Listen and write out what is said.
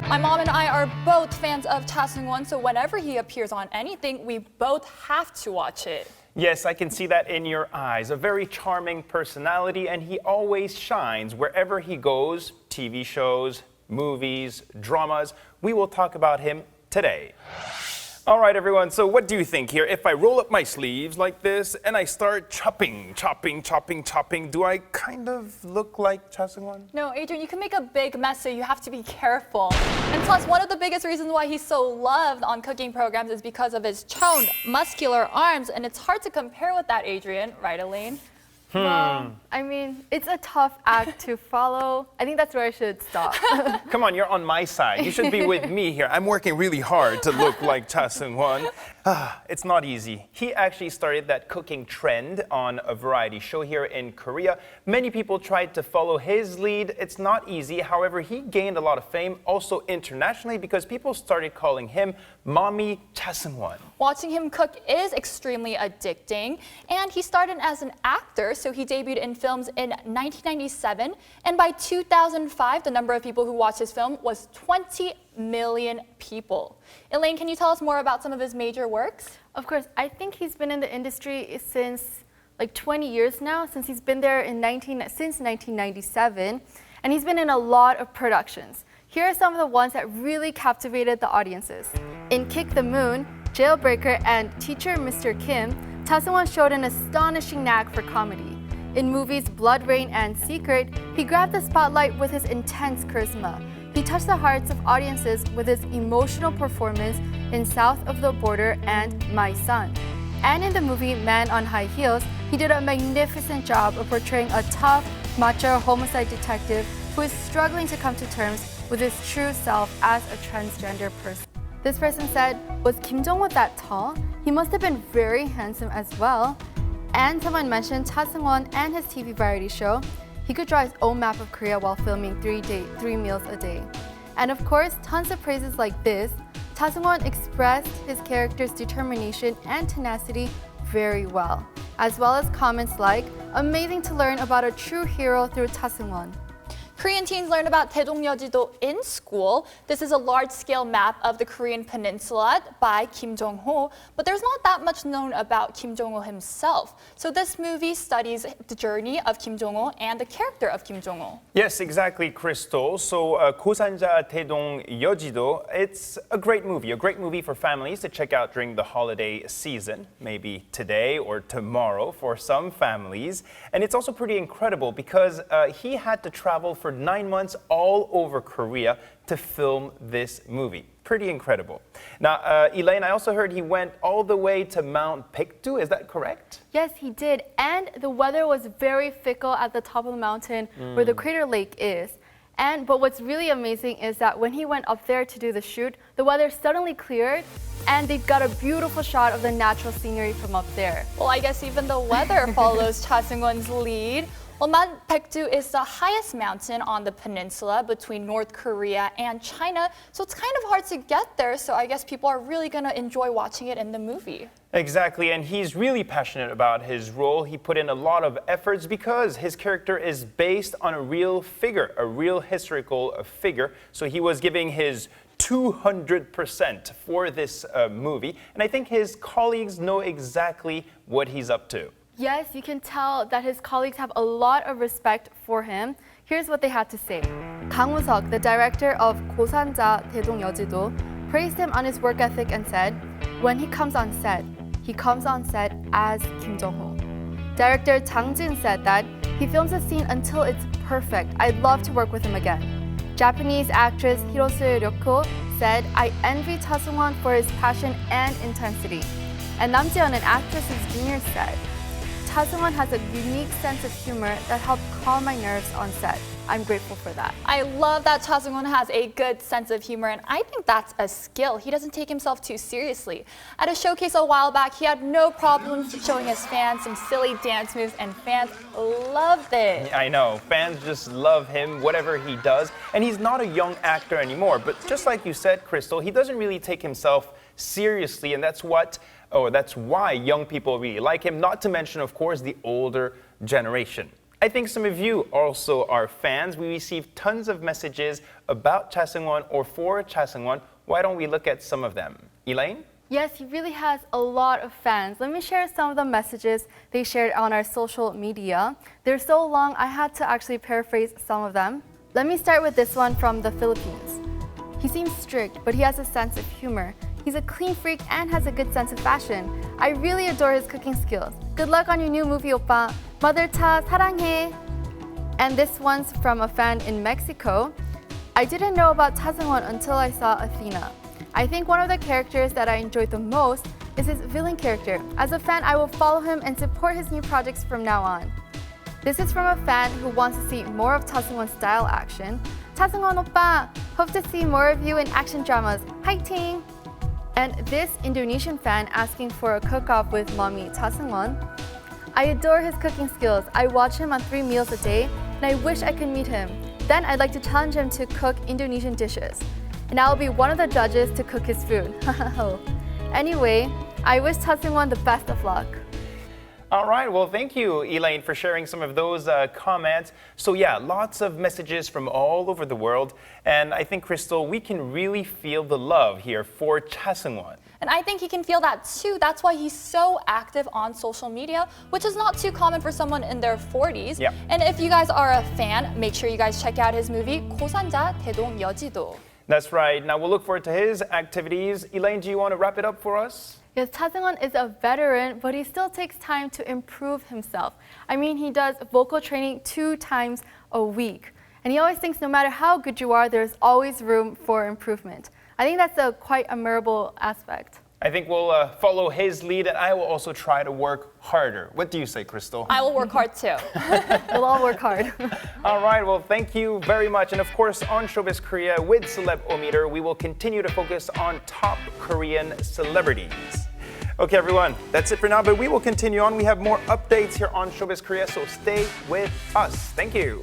My mom and I are both fans of Cha Seung-won, so whenever he appears on anything, we both have to watch it. Yes, I can see that in your eyes. A very charming personality, and he always shines wherever he goes. TV shows, movies, dramas. We will talk about him today. All right, everyone, so what do you think here? If I roll up my sleeves like this and I start chopping, do I kind of look like Cha Seung-won? No, Adrian, you can make a big mess, so you have to be careful. And plus, one of the biggest reasons why he's so loved on cooking programs is because of his toned, muscular arms, and it's hard to compare with that, Adrian. Right, Elaine? Well, I mean, it's a tough act to follow. I think that's where I should stop. Come on, you're on my side. You should be with me here. I'm working really hard to look like Cha Seung-won. It's not easy. He actually started that cooking trend on a variety show here in Korea. Many people tried to follow his lead. It's not easy. However, he gained a lot of fame also internationally because people started calling him Mommy Cha Seung-won. Watching him cook is extremely addicting, and he started as an actor, so he debuted in films in 1997, and by 2005, the number of people who watched his film was 20 million people. Elaine, can you tell us more about some of his major works? Of course, I think he's been in the industry since like 20 years now, since he's been there since 1997, and he's been in a lot of productions. Here are some of the ones that really captivated the audiences. In Kick the Moon, Jailbreaker, and Teacher Mr. Kim, Cha Seung-won showed an astonishing knack for comedy. In movies Blood Rain and Secret, he grabbed the spotlight with his intense charisma. He touched the hearts of audiences with his emotional performance in South of the Border and My Son. And in the movie Man on High Heels, he did a magnificent job of portraying a tough, macho homicide detective who is struggling to come to terms with his true self as a transgender person. This person said, was Kim Jong-ho that tall? He must have been very handsome as well. And someone mentioned Cha Seung-won and his TV variety show. He could draw his own map of Korea while filming 3 meals a day. And of course, tons of praises like this. Cha Seung-won expressed his character's determination and tenacity very well as comments like, amazing to learn about a true hero through Cha Seung-won. Korean teens learn about 대동여지도 in school. This is a large-scale map of the Korean peninsula by Kim Jong-ho, but there's not that much known about Kim Jong-ho himself. So this movie studies the journey of Kim Jong-ho and the character of Kim Jong-ho. Yes, exactly, Crystal. So 고산자 대동여지도, it's a great movie for families to check out during the holiday season, maybe today or tomorrow for some families. And it's also pretty incredible because he had to travel for 9 months all over Korea to film this movie. Pretty incredible. Now, Elaine, I also heard he went all the way to Mount Paektu. Is that correct? Yes, he did. And the weather was very fickle at the top of the mountain where the crater lake is. But what's really amazing is that when he went up there to do the shoot, the weather suddenly cleared and they got a beautiful shot of the natural scenery from up there. Well, I guess even the weather follows Cha Seung-won's lead. Well, Mount Paektu is the highest mountain on the peninsula between North Korea and China, so it's kind of hard to get there, so I guess people are really going to enjoy watching it in the movie. Exactly, and he's really passionate about his role. He put in a lot of efforts because his character is based on a real figure, a real historical figure, so he was giving his 200% for this movie, and I think his colleagues know exactly what he's up to. Yes, you can tell that his colleagues have a lot of respect for him. Here's what they had to say. Kang Woo-seok, the director of 고산자 대동여지도, praised him on his work ethic and said, when he comes on set as Kim Jong-ho. Director Jang Jin said that he films a scene until it's perfect. I'd love to work with him again. Japanese actress Hirose Ryoko said, I envy Cha Seung-won for his passion and intensity. And Nam Ji-yeon, an actress's junior, said, Cha Seung-won has a unique sense of humor that helped calm my nerves on set. I'm grateful for that. I love that Cha Seung-won has a good sense of humor, and I think that's a skill. He doesn't take himself too seriously. At a showcase a while back, he had no problem showing his fans some silly dance moves, and fans loved it. I know, fans just love him, whatever he does. And he's not a young actor anymore, but just like you said, Crystal, he doesn't really take himself seriously, and that's why young people really like him, not to mention, of course, the older generation. I think some of you also are fans. We received tons of messages about Chaseung-won or for Chaseung-won. Why don't we look at some of them? Elaine? Yes, he really has a lot of fans. Let me share some of the messages they shared on our social media. They're so long, I had to actually paraphrase some of them. Let me start with this one from the Philippines. He seems strict, but he has a sense of humor. He's a clean freak and has a good sense of fashion. I really adore his cooking skills. Good luck on your new movie, oppa. Mother 차 사랑해. And this one's from a fan in Mexico. I didn't know about Chaseung-won until I saw Athena. I think one of the characters that I enjoyed the most is his villain character. As a fan, I will follow him and support his new projects from now on. This is from a fan who wants to see more of Chaseung-won's style action. Chaseung-won oppa, hope to see more of you in action dramas. Fighting! And this Indonesian fan asking for a cook-off with mommy Chaseung-won. I adore his cooking skills. I watch him on 3 meals a day, and I wish I could meet him. Then I'd like to challenge him to cook Indonesian dishes. And I'll be one of the judges to cook his food. Anyway, I wish Chaseung-won the best of luck. All right, well, thank you, Elaine, for sharing some of those comments. So yeah, lots of messages from all over the world. And I think, Crystal, we can really feel the love here for Chaseung-won. And I think he can feel that too. That's why he's so active on social media, which is not too common for someone in their 40s. Yeah. And if you guys are a fan, make sure you guys check out his movie 고산자 대동 여지도. That's right. Now we'll look forward to his activities. Elaine, do you want to wrap it up for us? Yes, Chaseung-won is a veteran, but he still takes time to improve himself. I mean, he does vocal training 2 times a week. And he always thinks no matter how good you are, there's always room for improvement. I think that's a quite admirable aspect. I think we'll follow his lead, and I will also try to work harder. What do you say, Crystal? I will work hard too. We'll all work hard. All right, well, thank you very much. And of course, on Showbiz Korea with Celeb-O-Meter, we will continue to focus on top Korean celebrities. Okay, everyone, that's it for now, but we will continue on. We have more updates here on Showbiz Korea, so stay with us. Thank you.